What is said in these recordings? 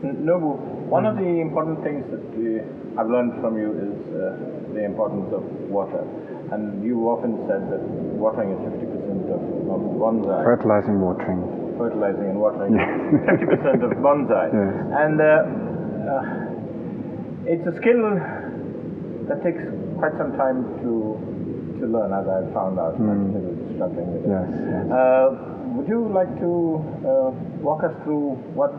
Nobu, one of the important things that I've learned from you is the importance of water. And you often said that watering is 50% of bonsai. Fertilizing, watering. Fertilizing and watering is 50% of bonsai. Yes. And it's a skill that takes quite some time to learn, as I've found out. I'm still struggling with it. Yes, yes. Would you like to walk us through what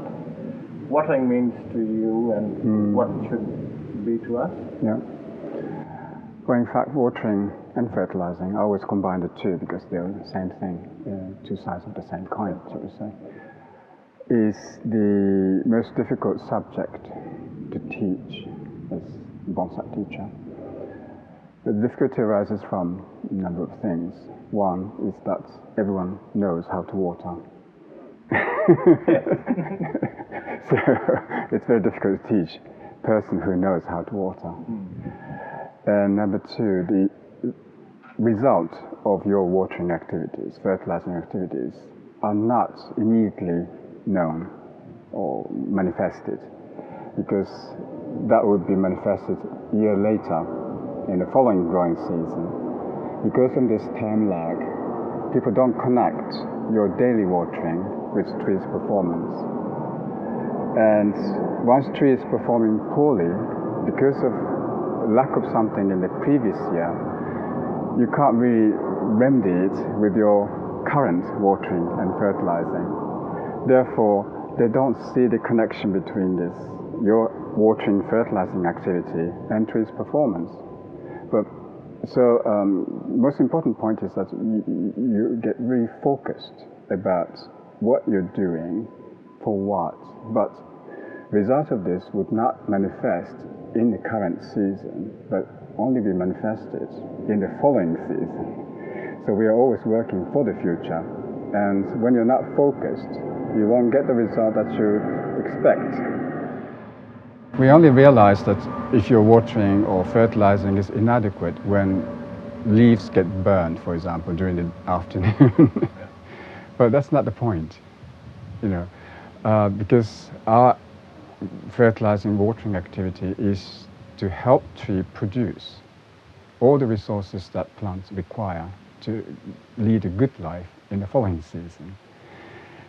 watering means to you and what it should be to us? Yeah. Well, in fact, watering and fertilizing, I always combine the two because they're the same thing, two sides of the same coin, so to say, is the most difficult subject to teach as a bonsai teacher. The difficulty arises from a number of things. One is that everyone knows how to water. So it's very difficult to teach a person who knows how to water. And number two, the result of your watering activities, fertilizing activities, are not immediately known or manifested, because that would be manifested a year later in the following growing season. Because of this time lag, people don't connect your daily watering with tree's performance. And once tree is performing poorly because of lack of something in the previous year, you can't really remedy it with your current watering and fertilizing. Therefore, they don't see the connection between this, your watering fertilizing activity, and tree's performance. But so most important point is that you get really focused about what you're doing for what, but result of this would not manifest in the current season, but only be manifested in the following season. So we are always working for the future, and when you're not focused, you won't get the result that you expect. We only realize that if your watering or fertilizing is inadequate when leaves get burned, for example, during the afternoon. But that's not the point, because our fertilizing watering activity is to help tree produce all the resources that plants require to lead a good life in the following season.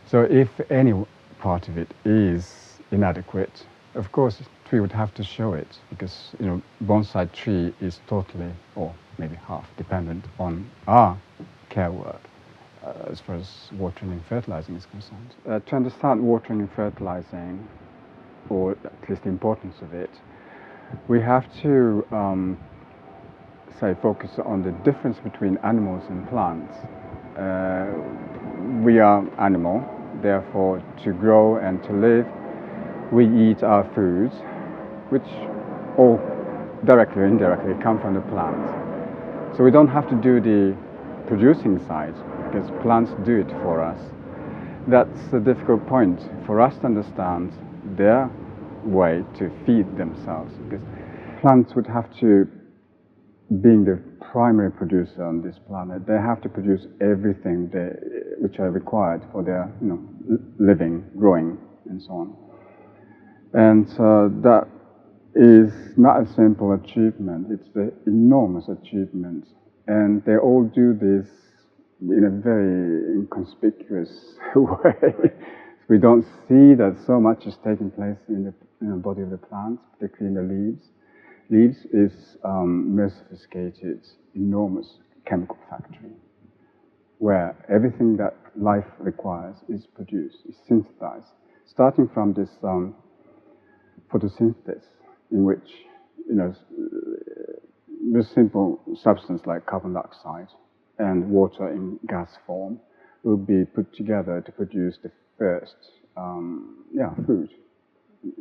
So if any part of it is inadequate, of course, tree would have to show it, because bonsai tree is totally, or maybe half, dependent on our care work as far as watering and fertilizing is concerned. To understand watering and fertilizing, or at least the importance of it, we have to focus on the difference between animals and plants. We are animal, therefore to grow and to live, we eat our foods, which all directly or indirectly come from the plants. So we don't have to do the producing side, because plants do it for us. That's a difficult point for us to understand their way to feed themselves, because plants would have to, being the primary producer on this planet, they have to produce everything which are required for their living, growing, and so on. And that is not a simple achievement, it's an enormous achievement. And they all do this in a very inconspicuous way. We don't see that so much is taking place in the body of the plant, particularly in the leaves. Leaves is most sophisticated, enormous chemical factory, where everything that life requires is produced, is synthesized, starting from this photosynthesis, in which this simple substance like carbon dioxide and water in gas form will be put together to produce the first food,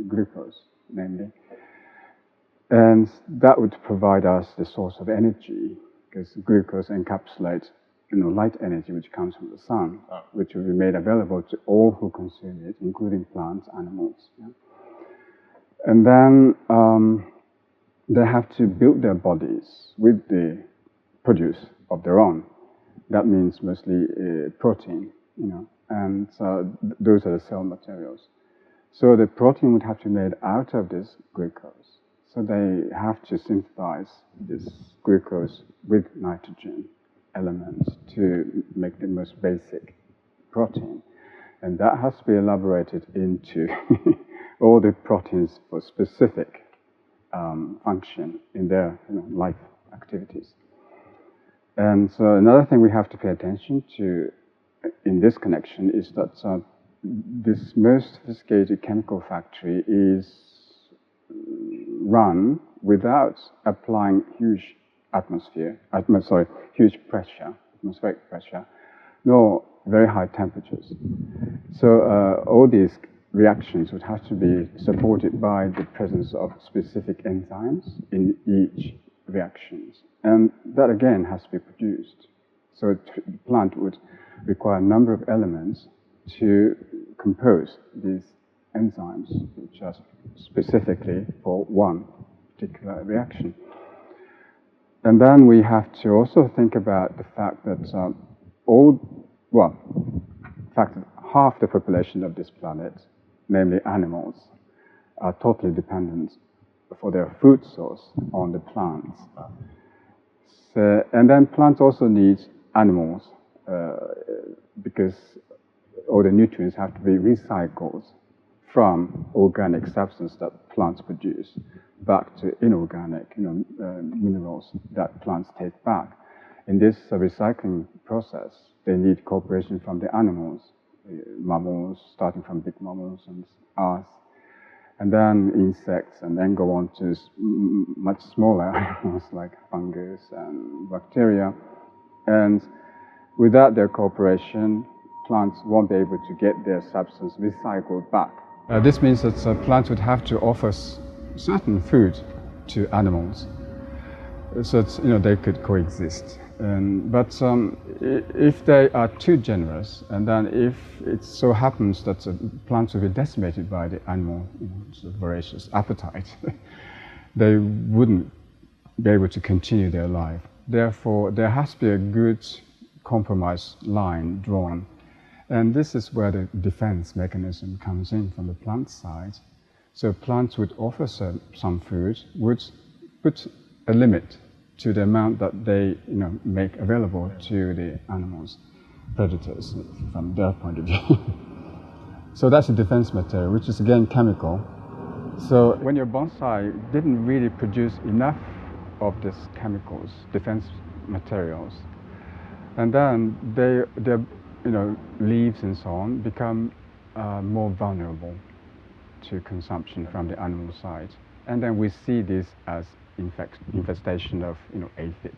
glucose namely. And that would provide us the source of energy, because glucose encapsulates light energy which comes from the sun, which will be made available to all who consume it, including plants, animals. Yeah? And then they have to build their bodies with the produce of their own. That means mostly protein, and those are the cell materials. So the protein would have to be made out of this glucose. So they have to synthesize this glucose with nitrogen elements to make the most basic protein. And that has to be elaborated into all the proteins for specific function in their life activities. And so another thing we have to pay attention to in this connection is that this most sophisticated chemical factory is run without applying huge huge pressure, atmospheric pressure, nor very high temperatures. So all these reactions would have to be supported by the presence of specific enzymes in each reactions. And that again has to be produced. So the plant would require a number of elements to compose these enzymes, which are specifically for one particular reaction. And then we have to also think about the fact that half the population of this planet, namely animals, are totally dependent for their food source on the plants. So, and then plants also need animals because all the nutrients have to be recycled from organic substance that plants produce back to inorganic minerals that plants take back. In this recycling process, they need cooperation from the animals, mammals, starting from big mammals and us, and then insects, and then go on to much smaller animals like fungus and bacteria. And without their cooperation, plants won't be able to get their substance recycled back. This means that plants would have to offer certain food to animals so that they could coexist. But if they are too generous, and then if it so happens that plants will be decimated by the animal voracious appetite, they wouldn't be able to continue their life. Therefore, there has to be a good compromise line drawn. And this is where the defense mechanism comes in from the plant side. So plants would offer some food, would put a limit to the amount that they make available to the animals, predators, from their point of view. So that's a defense material, which is again chemical. So when your bonsai didn't really produce enough of these chemicals, defense materials, and then their leaves and so on become more vulnerable to consumption from the animal side. And then we see this as infestation of aphids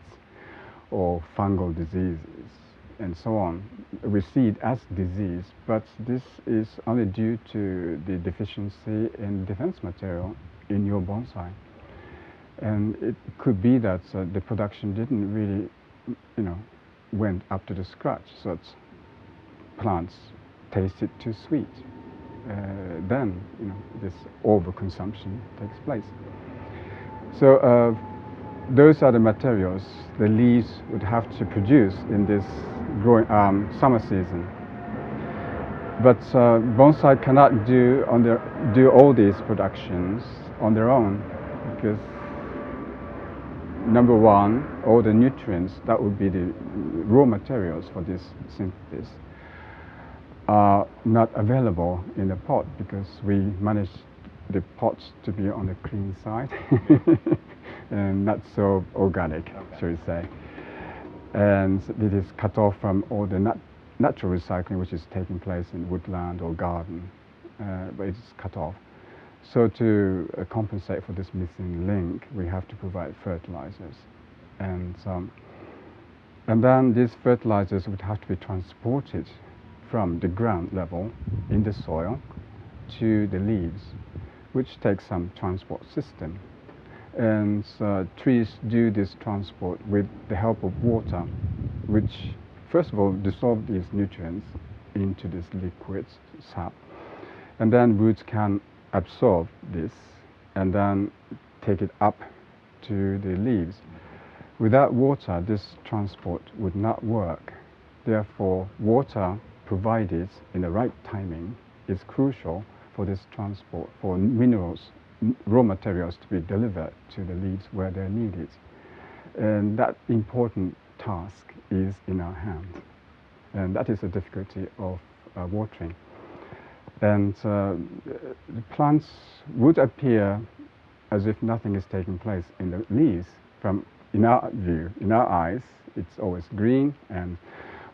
or fungal diseases and so on. We see it as disease, but this is only due to the deficiency in defense material in your bonsai. And it could be that the production didn't really went up to the scratch, so that plants tasted too sweet. Then this overconsumption takes place. So those are the materials the leaves would have to produce in this growing summer season. But bonsai cannot do all these productions on their own, because number one, all the nutrients that would be the raw materials for this synthesis are not available in the pot, because we manage the pots to be on the clean side and not so organic, shall we say. And it is cut off from all the natural recycling which is taking place in woodland or garden, but it is cut off. So to compensate for this missing link, we have to provide fertilizers. And then these fertilizers would have to be transported from the ground level in the soil to the leaves, which takes some transport system. And trees do this transport with the help of water, which first of all dissolve these nutrients into this liquid sap. And then roots can absorb this and then take it up to the leaves. Without water, this transport would not work. Therefore, water provided in the right timing is crucial for this transport, for minerals, raw materials to be delivered to the leaves where they're needed. And that important task is in our hands. And that is the difficulty of watering. And the plants would appear as if nothing is taking place in the leaves. From in our view, in our eyes, it's always green, and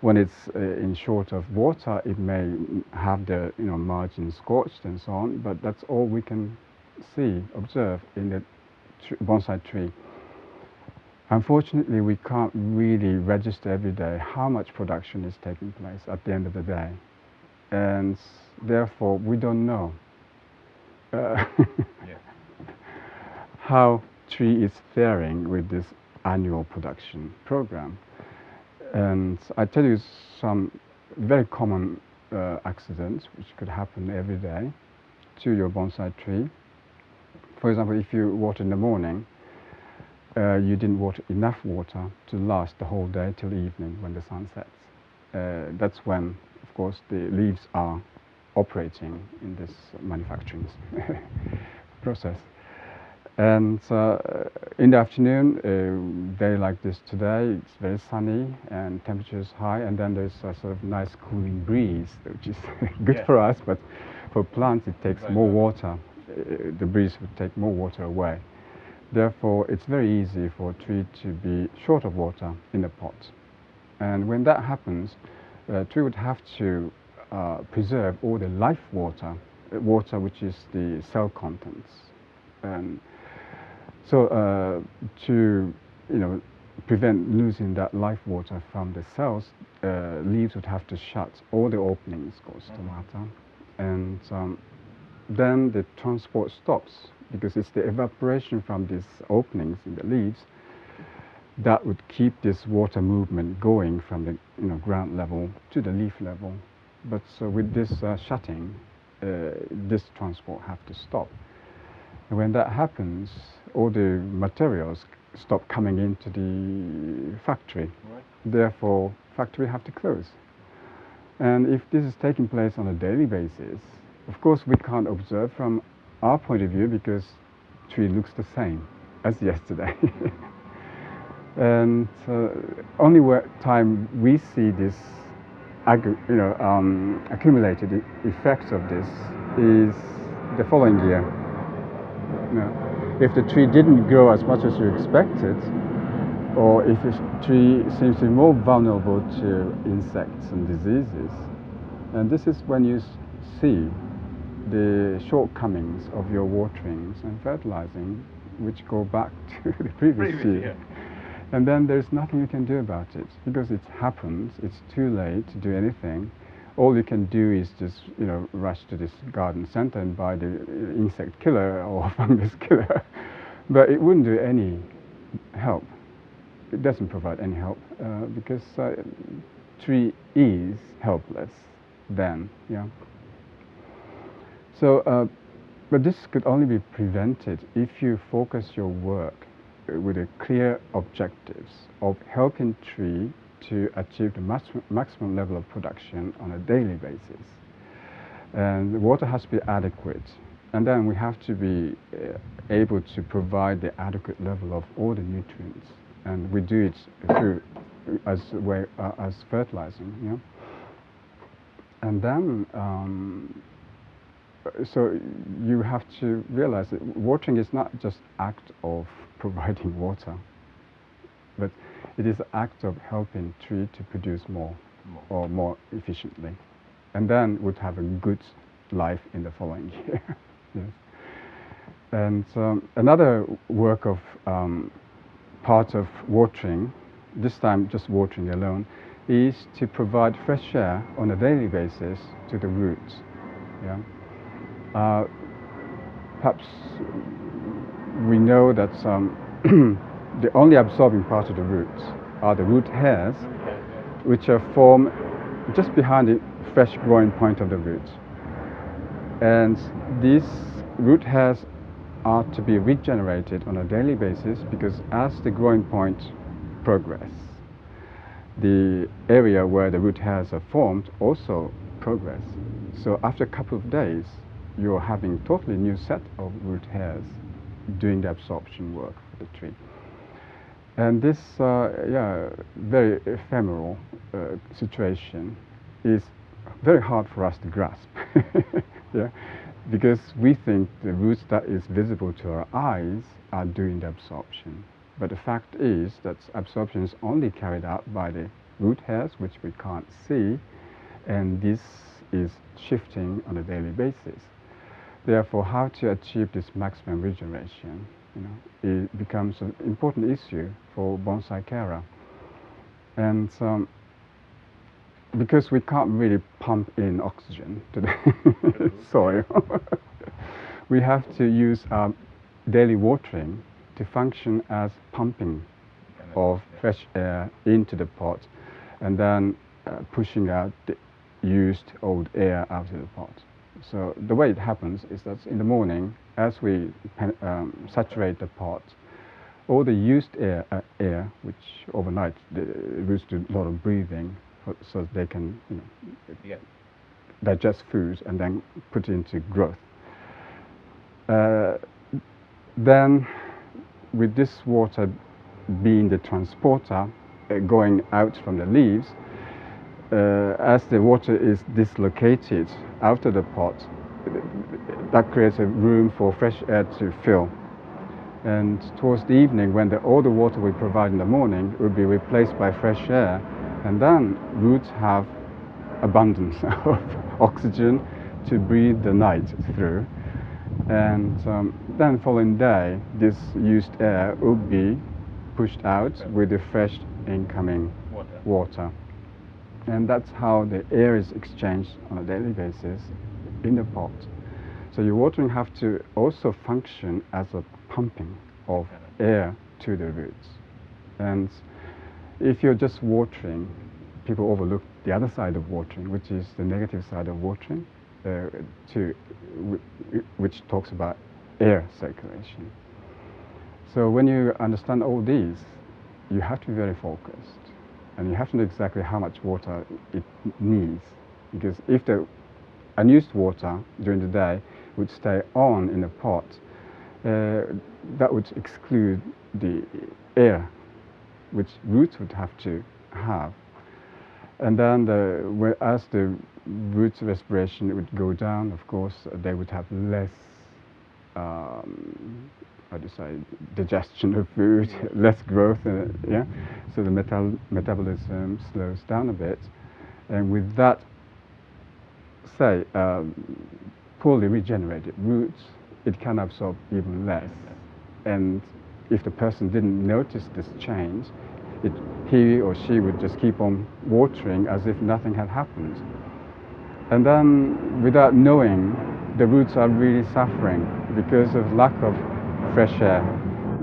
when it's in short of water, it may have the margin scorched and so on. But that's all we can see, observe in the bonsai tree. Unfortunately, we can't really register every day how much production is taking place at the end of the day, and therefore we don't know how tree is faring with this annual production program. And I tell you some very common accidents which could happen every day to your bonsai tree. For example, if you water in the morning, you didn't water enough water to last the whole day till evening when the sun sets. That's when, of course, the leaves are operating in this manufacturing process. And in the afternoon, day like this today, it's very sunny and temperature is high, and then there's a sort of nice cooling breeze, which is good for us, but for plants it takes more water. The breeze would take more water away. Therefore, it's very easy for a tree to be short of water in a pot. And when that happens, the tree would have to preserve all the life water, water which is the cell contents. And so to prevent losing that life water from the cells, leaves would have to shut all the openings, called stomata, and then the transport stops, because it's the evaporation from these openings in the leaves that would keep this water movement going from the ground level to the leaf level. But so with this shutting, this transport have to stop. And when that happens, all the materials stop coming into the factory. Right. Therefore, factory have to close. And if this is taking place on a daily basis, of course we can't observe from our point of view, because tree looks the same as yesterday. And only time we see this accumulated effects of this is the following year. If the tree didn't grow as much as you expected, or if the tree seems to be more vulnerable to insects and diseases, and this is when you see the shortcomings of your waterings and fertilizing, which go back to the previous year. And then there's nothing you can do about it, because it happens, it's too late to do anything. All you can do is just, rush to this garden center and buy the insect killer or fungus killer. But it wouldn't do any help. It doesn't provide any help, because tree is helpless then, So, but this could only be prevented if you focus your work with a clear objectives of helping tree to achieve the maximum level of production on a daily basis. And the water has to be adequate. And then we have to be able to provide the adequate level of all the nutrients. And we do it through as fertilizing, And then, so you have to realize that watering is not just act of providing water, but it is an act of helping tree to produce more efficiently, and then would have a good life in the following year. Yes. And another work of part of watering, this time just watering alone, is to provide fresh air on a daily basis to the roots. Perhaps we know that the only absorbing part of the roots are the root hairs, which are formed just behind the fresh growing point of the root. And these root hairs are to be regenerated on a daily basis, because as the growing point progress, the area where the root hairs are formed also progress. So after a couple of days, you're having totally new set of root hairs doing the absorption work for the tree. And this very ephemeral situation is very hard for us to grasp. Yeah? Because we think the roots that is visible to our eyes are doing the absorption. But the fact is that absorption is only carried out by the root hairs, which we can't see, and this is shifting on a daily basis. Therefore, how to achieve this maximum regeneration, it becomes an important issue for bonsai carer. And because we can't really pump in oxygen to the soil, we have to use daily watering to function as pumping of fresh air into the pot, and then pushing out the used old air out of the pot. So the way it happens is that in the morning, as we saturate the pot, all the used air, which overnight the roots do a lot of breathing, so they can digest foods and then put it into growth. Then, with this water being the transporter going out from the leaves, as the water is dislocated out of the pot, that creates a room for fresh air to fill. And towards the evening, when all the water we provide in the morning will be replaced by fresh air, and then roots have abundance of oxygen to breathe the night through. And then following day, this used air will be pushed out with the fresh incoming water. And that's how the air is exchanged on a daily basis in the pot. So your watering have to also function as a pumping of air to the roots. And if you're just watering, people overlook the other side of watering, which is the negative side of watering, which talks about air circulation. So when you understand all these, you have to be very focused, and you have to know exactly how much water it needs. Because if the unused water during the day would stay on in the pot, that would exclude the air which roots would have to have. And then as the roots respiration would go down, of course, they would have less digestion of food, less growth, so the metabolism slows down a bit, and with that, poorly regenerated roots, it can absorb even less. And if the person didn't notice this change, he or she would just keep on watering as if nothing had happened. And then, without knowing, the roots are really suffering because of lack of fresh air.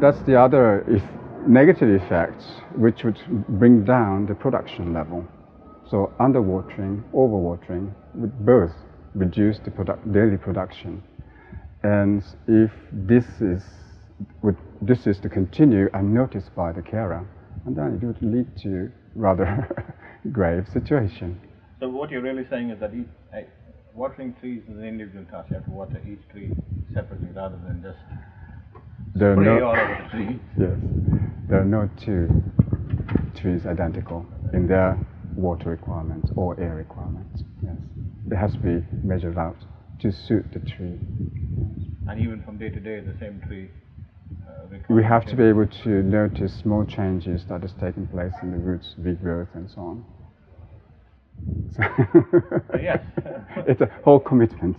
That's the other negative effect, which would bring down the production level. So underwatering, overwatering would both reduce the daily production. And if this is to continue unnoticed by the carer, and then it would lead to rather grave situation. So what you're really saying is that watering trees is an individual task. You have to water each tree separately rather than just spray all over the tree. Yes, there are no two trees identical in their water requirements or air requirements. Yes, it has to be measured out to suit the tree. And even from day to day, the same tree. We have to be able to notice small changes that is taking place in the roots regrowth and so on. Yes. It's a whole commitment.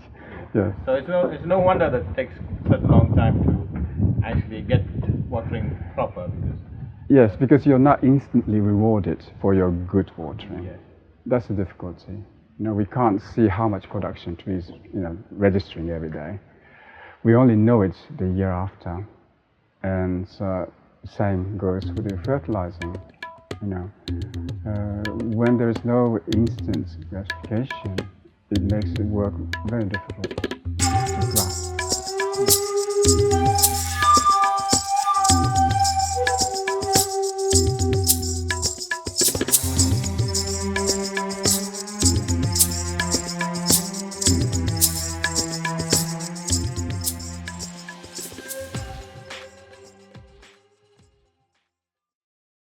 Yes. So it's no wonder that it takes such a long time to actually get watering proper. Yes, because you're not instantly rewarded for your good watering. Yes. That's the difficulty. We can't see how much production trees registering every day. We only know it the year after. And same goes with the fertilizing. When there is no instant gratification, it makes it work very difficult to grasp.